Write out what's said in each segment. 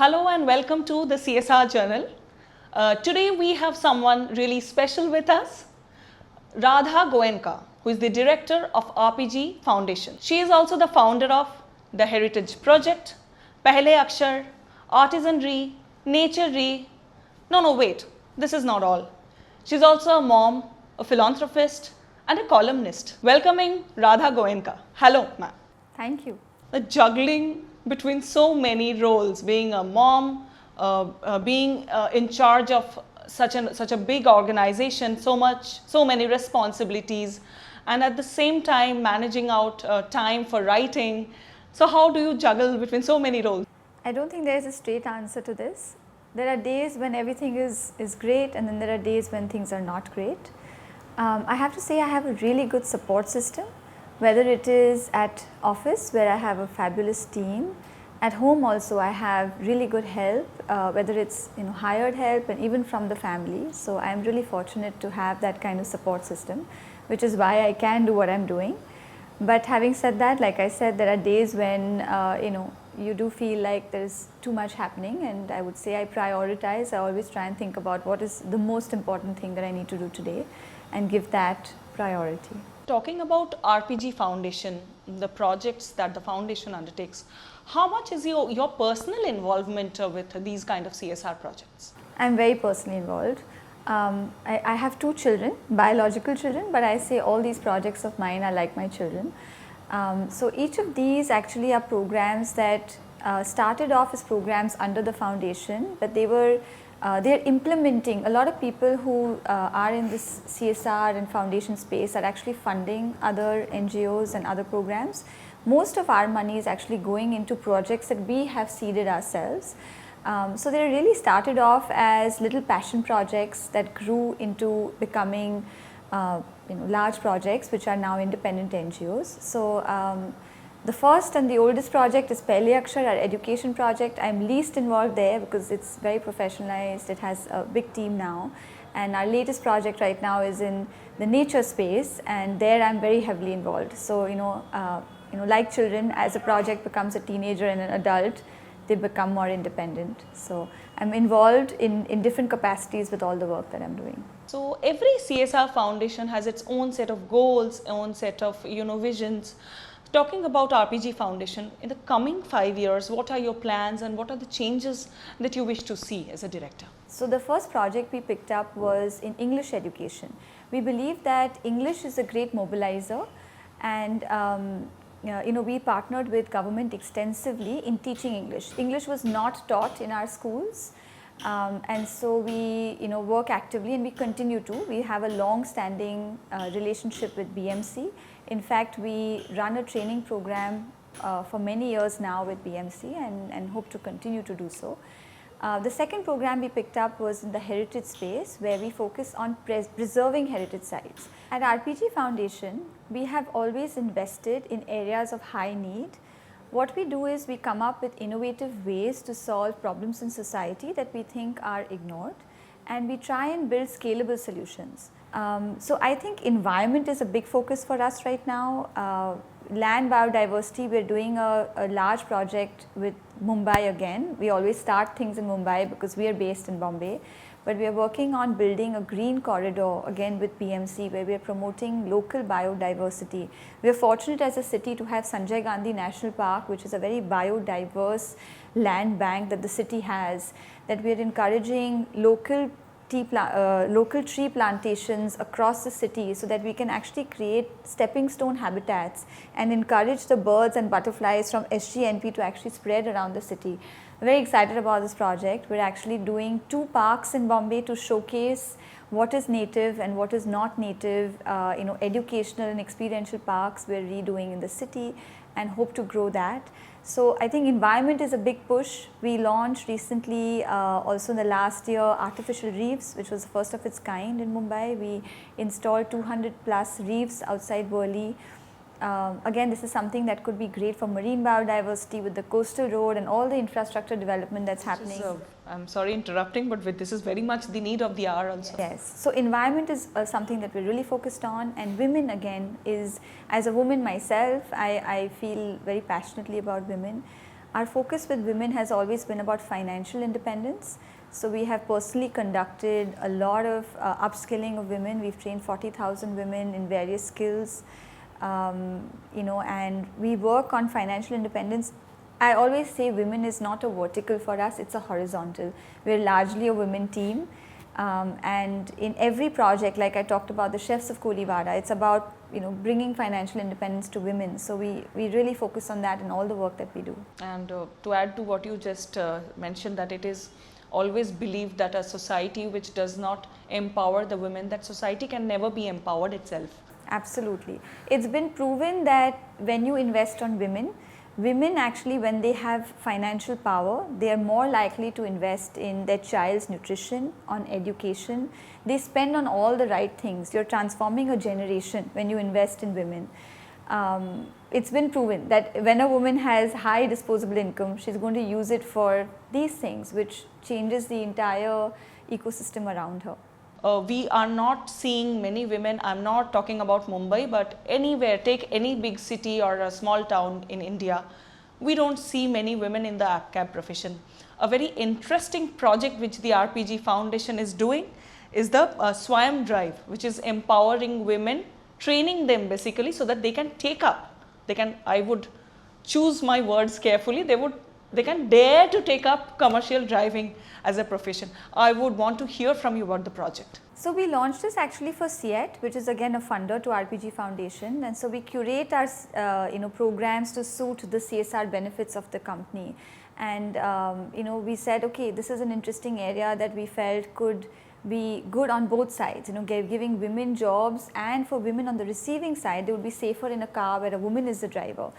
Hello and welcome to the CSR Journal. Today we have someone really special with us, Radha Goenka, who is the director of RPG Foundation. She is also the founder of the Heritage Project, Pehle Akshar, Artisanry, Nature Re. No, wait, this is not all. She's also a mom, a philanthropist, and a columnist. Welcoming Radha Goenka. Hello, ma'am. Thank you. The juggling between so many roles, being a mom, being in charge of such a big organization, so many responsibilities, and at the same time managing out time for writing. So how do you juggle between so many roles? I don't think there is a straight answer to this. There are days when everything is great, and then there are days when things are not great. I have to say I have a really good support system, whether it is at office where I have a fabulous team. At home also I have really good help, whether it's hired help and even from the family. So I am really fortunate to have that kind of support system, which is why I can do what I'm doing. But having said that, like I said, there are days when you do feel like there's too much happening, and I would say I prioritize. I always try and think about what is the most important thing that I need to do today and give that priority. Talking about RPG Foundation, the projects that the foundation undertakes, how much is your personal involvement with these kind of CSR projects? I'm very personally involved. I have two children, biological children, but I say all these projects of mine are like my children. So each of these actually are programs that started off as programs under the foundation, but they're implementing. A lot of people who are in this CSR and foundation space are actually funding other NGOs and other programs. Most of our money is actually going into projects that we have seeded ourselves. So they really started off as little passion projects that grew into becoming large projects, which are now independent NGOs. So the first and the oldest project is Pehle Akshar, our education project. I'm least involved there because it's very professionalized. It has a big team now. And our latest project right now is in the nature space, and there I'm very heavily involved. So like children, as a project becomes a teenager and an adult, they become more independent. So I'm involved in different capacities with all the work that I'm doing. So every CSR foundation has its own set of goals, own set of visions. Talking about RPG Foundation, in the coming 5 years, what are your plans and what are the changes that you wish to see as a director? So the first project we picked up was in English education. We believe that English is a great mobilizer, and we partnered with government extensively in teaching English. English was not taught in our schools, and so we work actively, and we continue to. We have a long-standing relationship with BMC. In fact, we run a training program for many years now with BMC, and hope to continue to do so. The second program we picked up was in the heritage space, where we focus on preserving heritage sites. At RPG Foundation, we have always invested in areas of high need. What we do is we come up with innovative ways to solve problems in society that we think are ignored, and we try and build scalable solutions. So I think environment is a big focus for us right now. Land biodiversity, we're doing a large project with Mumbai again. We always start things in Mumbai because we are based in Bombay. But we are working on building a green corridor again with BMC, where we are promoting local biodiversity. We are fortunate as a city to have Sanjay Gandhi National Park, which is a very biodiverse land bank that the city has, that we are encouraging local tree plantations across the city, so that we can actually create stepping stone habitats and encourage the birds and butterflies from SGNP to actually spread around the city. I'm very excited about this project. We're actually doing 2 parks in Bombay to showcase what is native and what is not native, educational and experiential parks we're redoing in the city, and hope to grow that. So I think environment is a big push. We launched recently, also in the last year, artificial reefs, which was the first of its kind in Mumbai. We installed 200 plus reefs outside Worli. Again, this is something that could be great for marine biodiversity with the coastal road and all the infrastructure development that's happening. I'm sorry interrupting, but this is very much the need of the hour also. Yes. So environment is something that we're really focused on, and women again is, as a woman myself, I feel very passionately about women. Our focus with women has always been about financial independence. So we have personally conducted a lot of upskilling of women. We've trained 40,000 women in various skills, and we work on financial independence. I always say women is not a vertical for us, it's a horizontal. We're largely a women team. And in every project, like I talked about the Chefs of Kolivada, it's about bringing financial independence to women. So we really focus on that in all the work that we do. And to add to what you just mentioned, that it is always believed that a society which does not empower the women, that society can never be empowered itself. Absolutely. It's been proven that when you invest on women actually, when they have financial power, they are more likely to invest in their child's nutrition, on education. They spend on all the right things. You're transforming a generation when you invest in women. It's been proven that when a woman has high disposable income, she's going to use it for these things, which changes the entire ecosystem around her. We are not seeing many women, I'm not talking about Mumbai, but anywhere, take any big city or a small town in India, we don't see many women in the APCAB profession. A very interesting project which the RPG Foundation is doing is the Swayam Drive, which is empowering women, training them basically so that they can take up, I would choose my words carefully, they can dare to take up commercial driving as a profession. I would want to hear from you about the project. So we launched this actually for CIET, which is again a funder to RPG Foundation, and so we curate our programs to suit the CSR benefits of the company. And we said, okay, this is an interesting area that we felt could be good on both sides, giving women jobs, and for women on the receiving side, they would be safer in a car where a woman is the driver.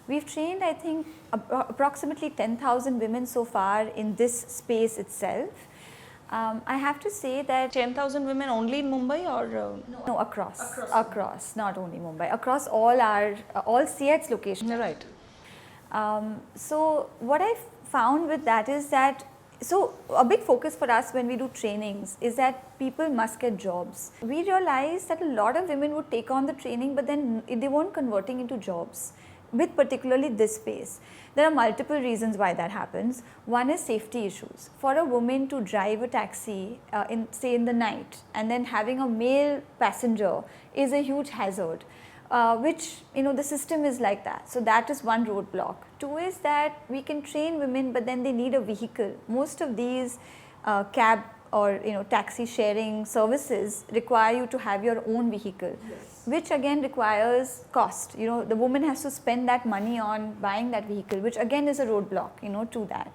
We've trained, I think, approximately 10,000 women so far in this space itself. I have to say that 10,000 women only in Mumbai, or no, across, not only Mumbai, across all CIET's locations. Right. So what I found with that is that, so a big focus for us when we do trainings is that people must get jobs. We realized that a lot of women would take on the training, but then they weren't converting into jobs, with particularly this space. There are multiple reasons why that happens. One is safety issues. For a woman to drive a taxi say in the night, and then having a male passenger is a huge hazard, which the system is like that. So that is one roadblock. Two is that we can train women, but then they need a vehicle. Most of these cab or taxi sharing services require you to have your own vehicle, yes, which again requires cost. The woman has to spend that money on buying that vehicle, which again is a roadblock to that.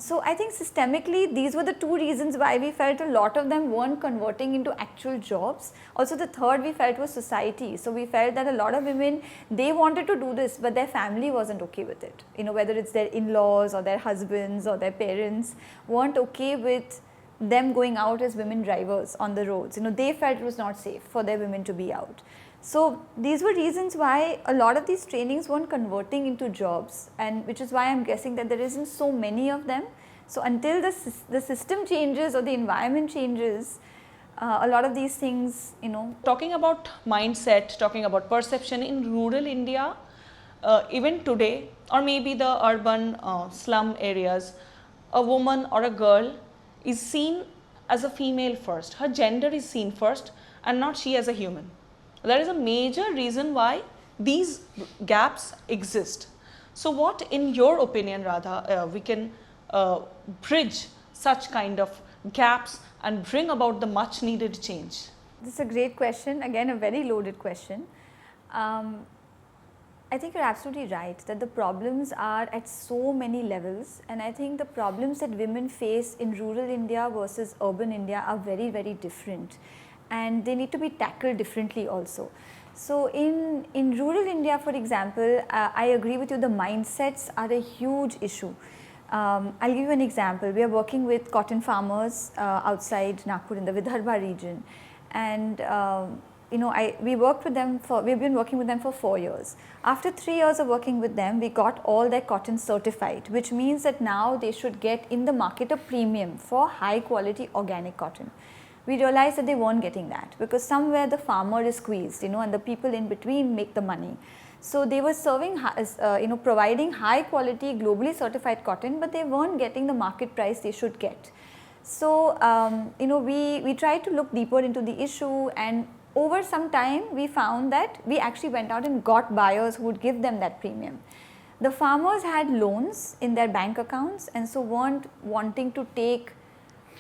So I think systemically these were the two reasons why we felt a lot of them weren't converting into actual jobs. Also the third we felt was society. So we felt that a lot of women, they wanted to do this, but their family wasn't okay with it. Whether it's their in-laws or their husbands or their parents weren't okay with them going out as women drivers on the roads. They felt it was not safe for their women to be out. So these were reasons why a lot of these trainings weren't converting into jobs, and which is why I'm guessing that there isn't so many of them. So until the system changes or the environment changes, a lot of these things, Talking about mindset, talking about perception in rural India, even today, or maybe the urban slum areas, a woman or a girl is seen as a female first. Her gender is seen first and not she as a human. That is a major reason why these gaps exist. So what, in your opinion, Radha, we can bridge such kind of gaps and bring about the much needed change? This is a great question, again a very loaded question. I think you're absolutely right that the problems are at so many levels, and I think the problems that women face in rural India versus urban India are very, very different, and they need to be tackled differently also. So in rural India, for example, I agree with you, the mindsets are a huge issue. I'll give you an example. We are working with cotton farmers outside Nagpur in the Vidarbha region, and we've been working with them for 4 years. After 3 years of working with them, we got all their cotton certified, which means that now they should get in the market a premium for high quality organic cotton. We realized that they weren't getting that because somewhere the farmer is squeezed, and the people in between make the money. So they were serving, providing high quality globally certified cotton, but they weren't getting the market price they should get. So we tried to look deeper into the issue, and over some time we found that we actually went out and got buyers who would give them that premium. The farmers had loans in their bank accounts, and so weren't wanting to take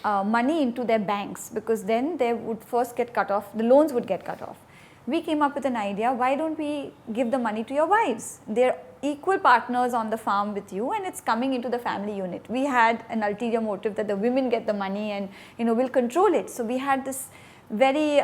money into their banks, because then they would first get cut off, the loans would get cut off. We came up with an idea, why don't we give the money to your wives? They're equal partners on the farm with you, and it's coming into the family unit. We had an ulterior motive that the women get the money and we'll control it. So we had this very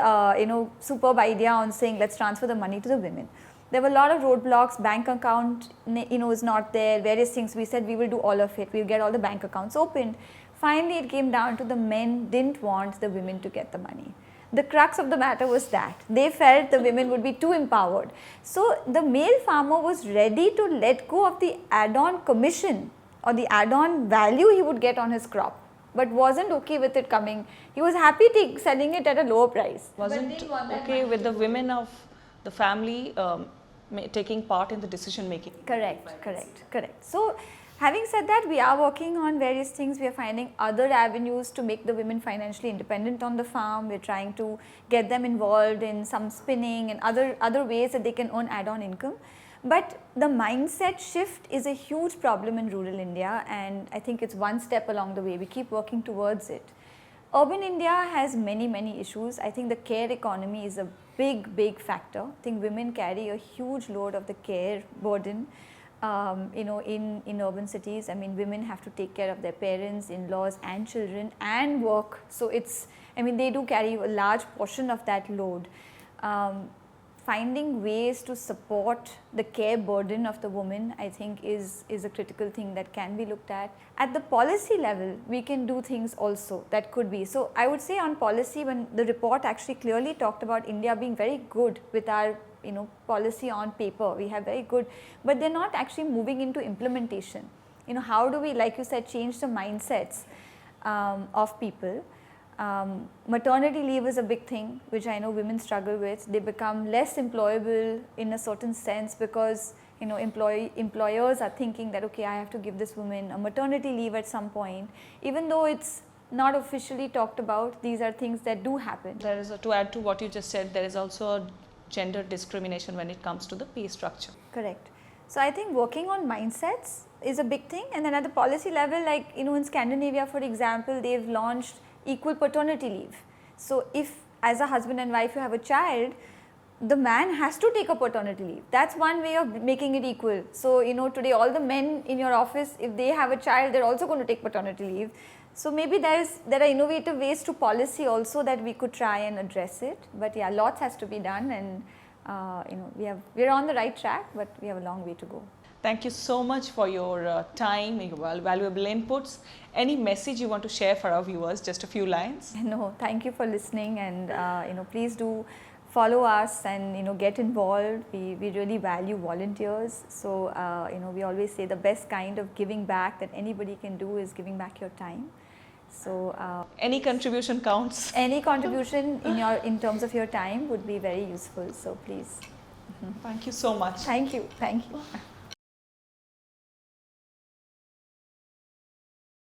superb idea on saying let's transfer the money to the women. There were a lot of roadblocks, bank account is not there, various things. We said we will do all of it, we'll get all the bank accounts opened. Finally it came down to the men didn't want the women to get the money. The crux of the matter was that they felt the women would be too empowered. So the male farmer was ready to let go of the add-on commission or the add-on value he would get on his crop, but wasn't okay with it coming. He was happy selling it at a lower price. Wasn't okay with the women of the family taking part in the decision making. Correct. So having said that, we are working on various things. We are finding other avenues to make the women financially independent on the farm. We are trying to get them involved in some spinning and other ways that they can earn add-on income. But the mindset shift is a huge problem in rural India, and I think it's one step along the way. We keep working towards it. Urban India has many issues. I think the care economy is a big factor. I think women carry a huge load of the care burden. In urban cities. I mean, women have to take care of their parents, in-laws and children and work. So they do carry a large portion of that load. Finding ways to support the care burden of the woman, I think is a critical thing that can be looked at. At the policy level, we can do things also that could be. So I would say on policy, when the report actually clearly talked about India being very good with our policy on paper, we have very good, but they're not actually moving into implementation. How do we, like you said, change the mindsets of people? Maternity leave is a big thing, which I know women struggle with. They become less employable in a certain sense because employers are thinking that, okay, I have to give this woman a maternity leave at some point, even though it's not officially talked about. These are things that do happen. There is to add to what you just said, there is also a gender discrimination when it comes to the pay structure. Correct. So I think working on mindsets is a big thing, and then at the policy level, like in Scandinavia, for example, they've launched equal paternity leave. So if as a husband and wife you have a child, the man has to take a paternity leave. That's one way of making it equal. So today all the men in your office, if they have a child, they're also going to take paternity leave. So maybe there are innovative ways to policy also that we could try and address it. But yeah, lots has to be done, and we're on the right track, but we have a long way to go. Thank you so much for your time, your valuable inputs. Any message you want to share for our viewers? Just a few lines. No, thank you for listening, and please do follow us and get involved. We really value volunteers. So we always say the best kind of giving back that anybody can do is giving back your time. So any contribution counts. Any contribution in terms of your time would be very useful. So please. Thank you so much. Thank you.